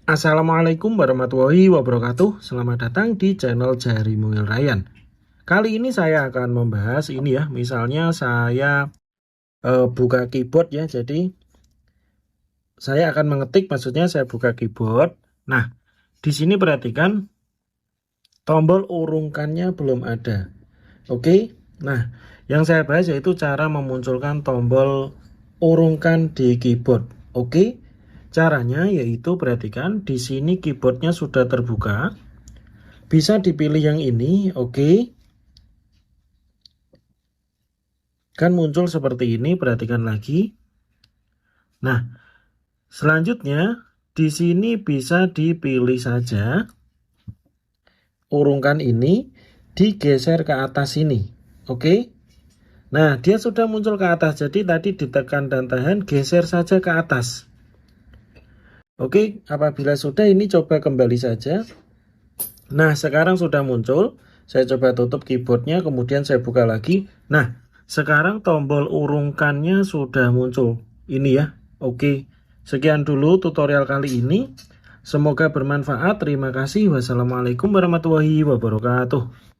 Assalamualaikum warahmatullahi wabarakatuh. Selamat datang di channel Jari Mungil Ryan. Kali ini saya akan membahas ini ya. Misalnya saya buka keyboard ya. Jadi saya akan mengetik, maksudnya saya buka keyboard. Nah, di sini perhatikan tombol urungkannya belum ada. Oke. Nah, yang saya bahas yaitu cara memunculkan tombol urungkan di keyboard. Oke. Caranya yaitu perhatikan di sini keyboardnya sudah terbuka. Bisa dipilih yang ini, oke. Kan muncul seperti ini, perhatikan lagi. Nah, selanjutnya di sini bisa dipilih saja. Urungkan ini digeser ke atas ini, oke. Nah, dia sudah muncul ke atas, jadi tadi ditekan dan tahan, geser saja ke atas. Oke, apabila sudah ini coba kembali saja. Nah, sekarang sudah muncul. Saya coba tutup keyboardnya, kemudian saya buka lagi. Nah, sekarang tombol urungkannya sudah muncul. Ini ya, oke. Sekian dulu tutorial kali ini. Semoga bermanfaat. Terima kasih. Wassalamualaikum warahmatullahi wabarakatuh.